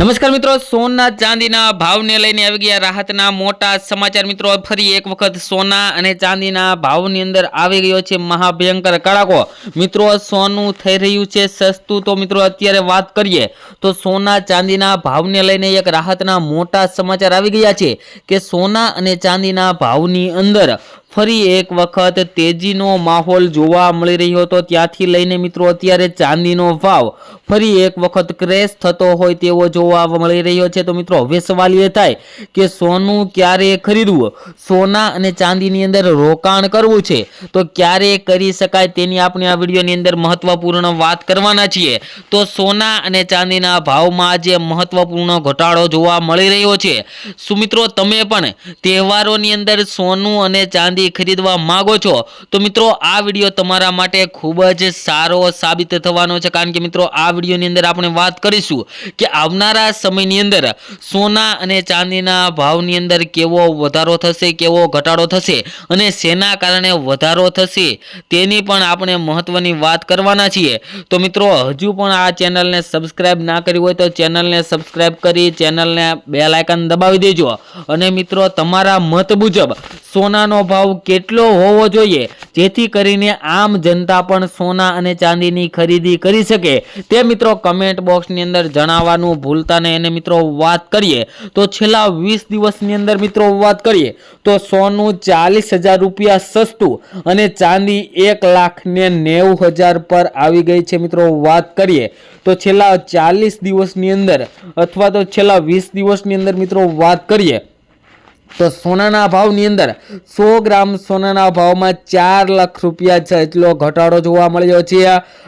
નમસ્કાર મિત્રો, સોના ચાંદીના ભાવને લઈને આવી ગયા રાહતના મોટા સમાચાર। મિત્રો ફરી એક વખત સોના અને ચાંદીના ભાવની અંદર આવી ગયો છે મહાભયંકર કડાકો। મિત્રો સોનું થઈ રહ્યું છે સસ્તું। તો મિત્રો અત્યારે વાત કરીએ તો સોના ચાંદીના ભાવને લઈને એક રાહતના મોટા સમાચાર આવી ગયા છે કે સોના અને ચાંદીના ભાવની અંદર ફરી એક વખત તેજીનો માહોલ જોવા મળી રહ્યો હતો। ત્યાંથી લઈને મિત્રો અત્યારે ચાંદીનો ભાવ ફરી એક વખત ક્રેશ થતો હોય તેવો જોવા મળી રહ્યો છે। તો મિત્રો હવે સવાલ એ થાય કે સોનું ક્યારે ખરીદવું, સોના અને ચાંદીની અંદર રોકાણ કરવું છે તો ક્યારે કરી શકાય તેની આપણે આ વિડીયોની અંદર મહત્વપૂર્ણ વાત કરવાના છીએ। તો સોના અને ચાંદીના ભાવમાં આજે મહત્વપૂર્ણ ઘટાડો જોવા મળી રહ્યો છે। શું મિત્રો તમે પણ તહેવારોની અંદર સોનું અને ચાંદી ખરીદવા માંગો છો તો મિત્રો આ વિડીયો તમારા માટે ખૂબ જ સારો સાબિત થવાનો છે, કારણ કે મિત્રો આ વિડીયોની અંદર આપણે વાત કરીશું કે આવનારા સમયની અંદર સોના અને ચાંદીના ભાવની અંદર કેવો વધારો થશે, કેવો ઘટાડો થશે અને શેના કારણે વધારો થશે તેની પણ આપણે મહત્વની વાત કરવાના છીએ। તો મિત્રો હજુ પણ આ ચેનલને સબસ્ક્રાઇબ ના કરી હોય તો ચેનલને સબસ્ક્રાઇબ કરી ચેનલને બેલ આઇકન દબાવી દેજો અને મિત્રો તમારા મત મુજબ સોનાનો ભાવ કેટલો હોવો જોઈએ જેથી કરીને આમ જનતા પણ સોના અને ચાંદીની ખરીદી કરી શકે તે મિત્રો કમેન્ટ બોક્સની અંદર જણાવવાનું ભૂલતા નહીં। અને મિત્રો વાત કરીએ તો છેલ્લા 20 દિવસની અંદર મિત્રો વાત કરીએ તો સોનું 40,000 રૂપિયા સસ્તું અને ચાંદી 1,90,000 પર આવી ગઈ છે। મિત્રો વાત કરીએ તો છેલ્લા 40 દિવસની અંદર અથવા તો છેલ્લા 20 દિવસની અંદર મિત્રો વાત કરીએ તો સોનાના ભાવની અંદર 100 ગ્રામ સોનાના ભાવમાં 4 લાખ રૂપિયા જેટલો ઘટાડો જોવા મળ્યો છે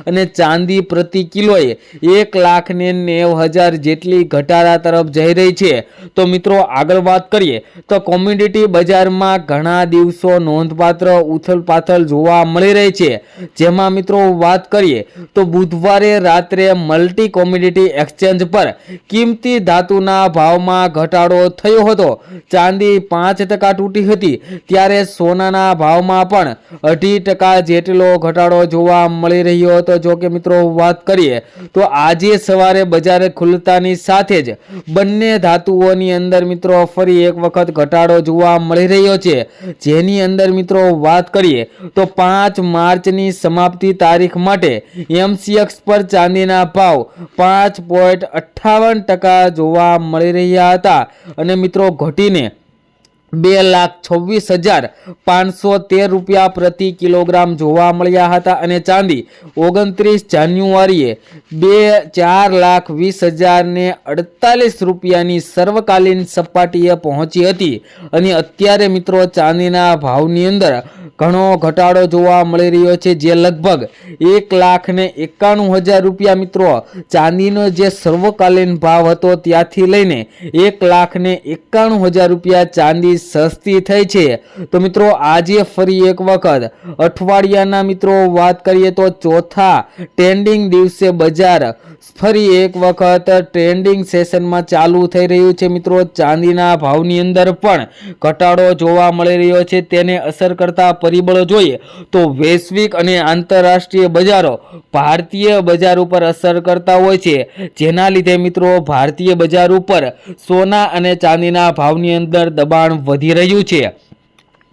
અને ચાંદી પ્રતિ કિલોએ 1,90,000 જેટલી ઘટાડા તરફ જઈ રહી છે। તો મિત્રો આગળ વાત કરીએ તો કોમોડિટી બજારમાં ઘણા દિવસો નોંધપાત્ર ઉથલપાથલ જોવા મળી રહી છે, જેમાં મિત્રો વાત કરીએ તો બુધવારે રાત્રે મલ્ટી કોમોડિટી એક્સચેન્જ પર કિંમતી ધાતુના ભાવમાં ઘટાડો થયો હતો। ચાંદી 5% તૂટી હતી ત્યારે સોનાના ભાવમાં પણ 2.5% જેટલો ઘટાડો જોવા મળી રહ્યો હતો। જો કે મિત્રો વાત કરીએ તો આજે સવારે બજાર ખુલતાની સાથે જ બંને ધાતુઓની અંદર મિત્રો ફરી એક વખત ઘટાડો જોવા મળી રહ્યો છે, જેની અંદર મિત્રો વાત કરીએ તો 5 માર્ચની સમાપ્તિ તારીખ માટે MCX પર ચાંદીના ભાવ 5.58% જોવા મળી રહ્યા હતા અને મિત્રો ઘટીને 2,26,513 રૂપિયા પ્રતિ કિલોગ્રામ જોવા મળ્યા હતા અને ચાંદી 29 જાન્યુઆરીએ 4,20,048 રૂપિયાની સર્વકાલીન સપાટીએ પહોંચી હતી અને અત્યારે મિત્રો ચાંદીના ભાવની અંદર ઘણો ઘટાડો જોવા મળી રહ્યો છે, જે લગભગ 1,91,000 રૂપિયા મિત્રો ચાંદીનો જે સર્વકાલીન ભાવ હતો ત્યાંથી લઈને 1,91,000 રૂપિયા ચાંદી સસ્તી થઈ છે। તો મિત્રો આજે ફરી એક વખત અઠવાડિયાના મિત્રો વાત કરીએ તો ચોથા ટ્રેન્ડિંગ દિવસે બજાર ફરી એક વખત ટ્રેન્ડિંગ સેશનમાં ચાલુ થઈ રહ્યું છે। મિત્રો ચાંદીના ભાવની અંદર પણ ઘટાડો જોવા મળી રહ્યો છે। તેને અસર કરતા પરિબળો જોઈએ તો વૈશ્વિક અને આંતરરાષ્ટ્રીય બજારો ભારતીય બજાર ઉપર અસર કરતા હોય છે, જેના લીધે મિત્રો ભારતીય બજાર ઉપર સોના અને ચાંદીના ભાવની અંદર દબાણ વધી રહ્યું છે।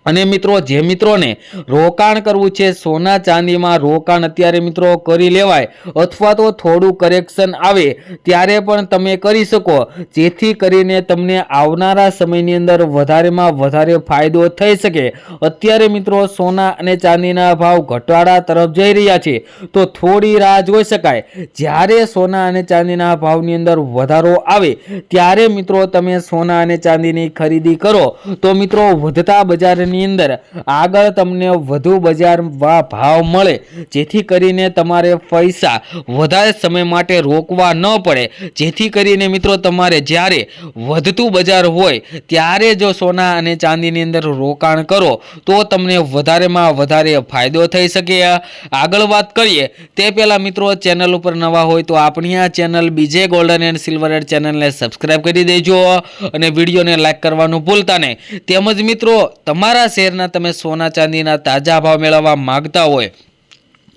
અને મિત્રો જે મિત્રોને રોકાણ કરવું છે સોના ચાંદીમાં રોકાણ અત્યારે મિત્રો કરી લેવાય અથવા તો થોડું કરેક્શન આવે ત્યારે પણ તમે કરી શકો, જેથી કરીને તમને આવનારા સમયની અંદર વધારેમાં વધારે ફાયદો થઈ શકે। અત્યારે મિત્રો સોના અને ચાંદીના ભાવ ઘટાડા તરફ જઈ રહ્યા છે તો થોડી રાહ જોઈ શકાય। જ્યારે સોના અને ચાંદીના ભાવની અંદર વધારો આવે ત્યારે મિત્રો તમે સોના અને ચાંદીની ખરીદી કરો તો મિત્રો વધતા બજારની અંદર આગળ તમને વધુ બજાર ભાવ મળે, જેથી કરીને તમારે પૈસા વધારે સમય માટે રોકવા ન પડે, જેથી કરીને મિત્રો તમારે જ્યારે વધતું બજાર હોય ત્યારે જો સોના અને ચાંદીની અંદર રોકાણ કરો તો તમને વધારેમાં વધારે ફાયદો થઈ શકે। આગળ વાત કરીએ તે પહેલા મિત્રો ચેનલ ઉપર નવા હોય તો આપણી આ ચેનલ બીજે ગોલ્ડન એન્ડ સિલ્વર એડ ચેનલને સબસ્ક્રાઇબ કરી દેજો અને વિડીયોને લાઈક કરવાનું ભૂલતા નહીં। તેમજ મિત્રો તમારા શેરના તમે સોના ચાંદીના તાજા ભાવ મેળવવા માંગતા હોય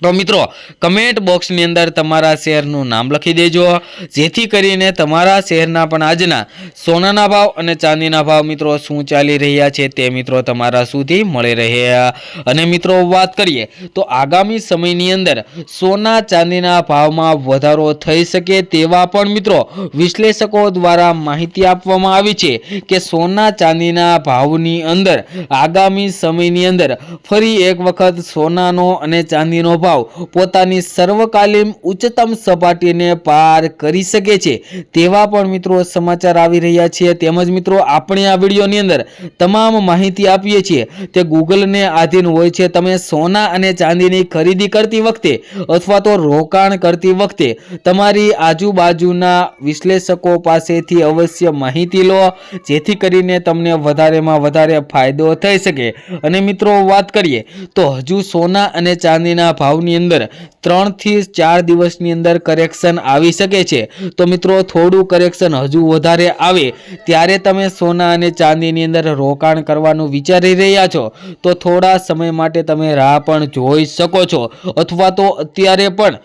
તો મિત્રો કમેન્ટ બોક્સની અંદર તમારા શહેરનું નામ લખી દેજો, જેથી કરીને તમારા શહેરના પણ આજના સોનાના ભાવ અને ચાંદીના ભાવ મિત્રો શું ચાલી રહ્યા છે તે મિત્રો તમારા સુધી મળી રહે। અને મિત્રો વાત કરીએ તો આગામી સમયની અંદર સોના ચાંદીના ભાવમાં વધારો થઈ શકે તેવા પણ મિત્રો વિશ્લેષકો દ્વારા માહિતી આપવામાં આવી છે કે સોના ચાંદીના ભાવની અંદર આગામી સમયની અંદર ફરી એક વખત સોનાનો અને ચાંદીનો ભાવ પોતાની સર્વકાલીન ઉચ્ચતમ સપાટીને પાર કરી શકે છે તેવા પણ મિત્રો સમાચાર આવી રહ્યા છે। તેમજ મિત્રો આપણે આ વિડીયોની અંદર તમામ માહિતી આપીએ છીએ તે ગૂગલને આધીન હોય છે। તમે સોના અને ચાંદીની ખરીદી કરતી વખતે અથવા તો રોકાણ કરતી વખતે તમારી આજુબાજુના વિશ્લેષકો પાસેથી અવશ્ય માહિતી લો, જેથી કરીને તમને વધારેમાં વધારે ફાયદો થઈ શકે। અને મિત્રો વાત કરીએ તો હજુ સોના અને ચાંદીના ભાવની અંદર 3 થી 4 દિવસની અંદર કરેક્શન આવી શકે છે। તો મિત્રો થોડું કરેક્શન હજુ વધારે આવે ત્યારે તમે સોના અને ચાંદીની અંદર રોકાણ કરવાનું વિચારી રહ્યા છો તો થોડા સમય માટે તમે રાહ પણ જોઈ શકો છો, અથવા તો અત્યારે પણ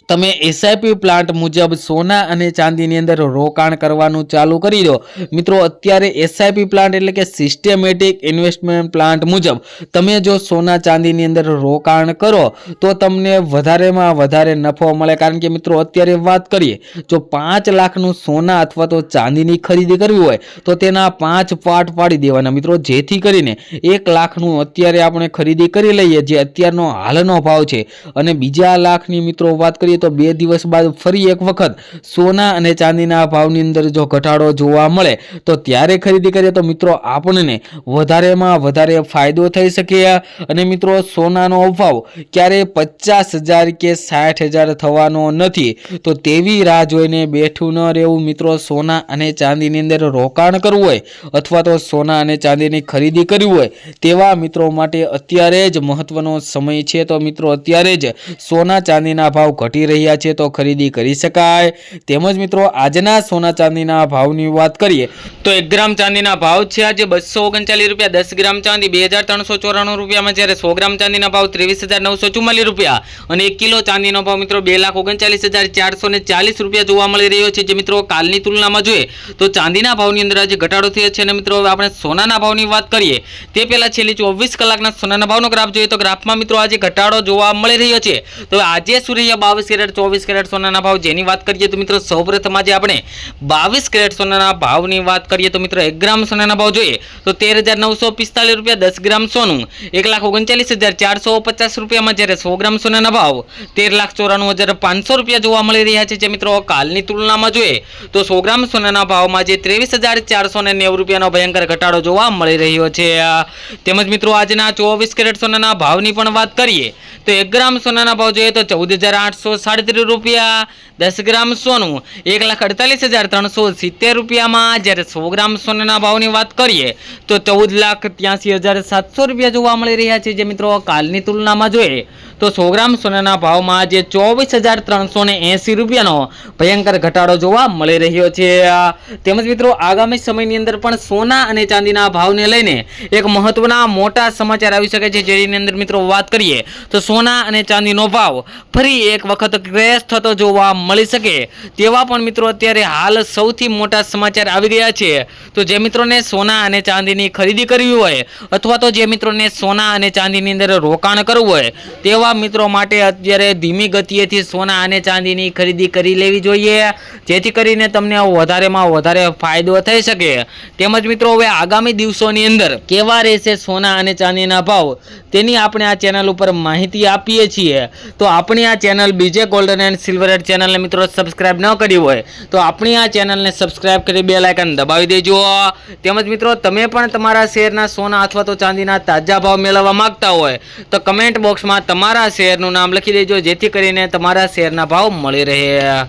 તમે એસઆઈપી પ્લાન્ટ મુજબ સોના અને ચાંદીની અંદર રોકાણ કરવાનું ચાલુ કરી દો। મિત્રો અત્યારે એસઆઈપી પ્લાન્ટ એટલે કે સિસ્ટમેટિક ઇન્વેસ્ટમેન્ટ પ્લાન્ટ મુજબ તમે જો સોના ચાંદીની અંદર રોકાણ કરો તો તમને વધારેમાં વધારે નફો મળે। કારણ કે મિત્રો અત્યારે વાત કરીએ જો 5 લાખનું સોના અથવા તો ચાંદીની ખરીદી કરવી હોય તો તેના 5 પાર્ટ પાડી દેવાના મિત્રો, જેથી કરીને 1 લાખનું અત્યારે આપણે ખરીદી કરી લઈએ જે અત્યારનો હાલનો ભાવ છે, અને બીજા લાખની મિત્રો વાત કરીએ તો 2 દિવસ બાદ ફરી એક વખત સોના અને ચાંદીના ભાવની અંદર જો ઘટાડો જોવા મળે તો ત્યારે ખરીદી કરીએ તો મિત્રો આપણને વધારેમાં વધારે ફાયદો થઈ શકે। અને મિત્રો સોનાનો ભાવ ક્યારે 50,000 કે 60,000 થવાનો નથી, તો તેવી રાહ જોઈને બેઠું ન રહેવું મિત્રો। સોના અને ચાંદીની અંદર રોકાણ કરવું હોય અથવા તો સોના અને ચાંદીની ખરીદી કરવી હોય તેવા મિત્રો માટે અત્યારે જ મહત્વનો સમય છે। તો મિત્રો અત્યારે જ સોના ચાંદીના ભાવ ઘટી રહ્યા છે તો ખરીદી કરી શકાય। તેમજ મિત્રો આજના સોના ચાંદીના ભાવની વાત કરીએ તો 1 ગ્રામ ચાંદીના ભાવ છે આજે 239 રૂપિયા, 10 ગ્રામ ચાંદી 2394 રૂપિયામાં, જ્યારે 100 ગ્રામ ચાંદીના ભાવ 23,944 રૂપિયા અને 1 કિલો ચાંદીનો ભાવ મિત્રો 2,39,440 રૂપિયા જોવા મળી રહ્યો છે। જે મિત્રો કાલની તુલનામાં જોઈએ તો ચાંદીના ભાવની અંદર આજે ઘટાડો થયો છે। અને મિત્રો હવે આપણે સોનાના ભાવની વાત કરીએ તે પહેલા છેલ્લી 24 કલાકના સોનાના ભાવનો ગ્રાફ જોઈએ તો ગ્રાફમાં મિત્રો આજે ઘટાડો જોવા મળી રહ્યો છે। તો આજે શું રહ્યા 22 કેરેટ 24 કેરેટ સોનાના ભાવ જેની વાત કરીએ તો મિત્રો સૌપ્રથમ આજે આપણે 22 કેરેટ સોનાના ભાવની વાત કરીએ તો મિત્રો 1 ગ્રામ સોનાના ભાવ જોઈએ તો 13,945 રૂપિયા, 10 ગ્રામ સોનું 1,39,450 રૂપિયામાં, જ્યારે 100 ગ્રામ સોનાના ભાવ 13,94,500 રૂપિયા જોવા મળી રહ્યા છે। જે મિત્રો કાલની તુલનામાં જોઈએ તો 100 ગ્રામ સોનાના ભાવમાં જે 23,490 રૂપિયાનો ભયંકર ઘટાડો જોવા મળી રહ્યો છે। તેમજ મિત્રો આજના 24 કેરેટ સોનાના ભાવની પણ વાત કરીએ તો 1 ગ્રામ સોનાના ભાવ જોઈએ તો 14,837 રૂપિયા, 10 ગ્રામ સોનું 1,48,370 રૂપિયામાં, જ્યારે 100 ગ્રામ સોનાના ભાવની વાત કરીએ તો 14,83,700 રૂપિયા જોવા મળી રહ્યા છે। જે મિત્રો કાલની તુલનામાં જોઈએ તો 100 ગ્રામ સોનાના ભાવમાં જે 24,380 રૂપિયાનો ભયંકર ઘટાડો જોવા મળી રહ્યો છે। તેમજ મિત્રો આગામી સમયની અંદર પણ સોના અને ચાંદીના ભાવને લઈને એક મહત્વના મોટા સમાચાર આવી શકે છે, જેની અંદર મિત્રો વાત કરીએ તો સોના અને ચાંદીનો ભાવ ફરી એક વખત ક્રેશ થતો જોવા મળી શકે તેવા પણ મિત્રો અત્યારે હાલ સૌથી મોટા સમાચાર આવી ગયા છે। તો જે મિત્રોને સોના અને ચાંદીની ખરીદી કરવી હોય અથવા તો જે મિત્રોને સોના અને ચાંદીની અંદર રોકાણ કરવું હોય તેવા મિત્રો માટે અત્યારે ધીમી ગતિએથી સોના અને ચાંદીની ખરીદી કરી લેવી જોઈએ, જેથી કરીને તમને વધારેમાં વધારે ફાયદો થઈ શકે। તેમજ મિત્રો હવે આગામી દિવસોની અંદર કેવા રહેશે સોના અને ચાંદીના ભાવ તેની આપણે આ ચેનલ ઉપર માહિતી આપીએ છીએ। તો આપણી આ ચેનલ બીજે ગોલ્ડન એન્ડ સિલ્વર એડ ચેનલને મિત્રો સબસ્ક્રાઇબ ન કરી હોય તો આપણી આ ચેનલને સબસ્ક્રાઇબ કરી બેલ આઇકન દબાવી દેજો। તેમજ મિત્રો તમે પણ તમારા શહેરના સોના અથવા તો ચાંદીના તાજા ભાવ મેળવવા માંગતા હોય તો કમેન્ટ બોક્સમાં તમારા શહેરનું નામ લખી દેજો, જેથી કરીને તમારા શહેરના ભાવ મળી રહે।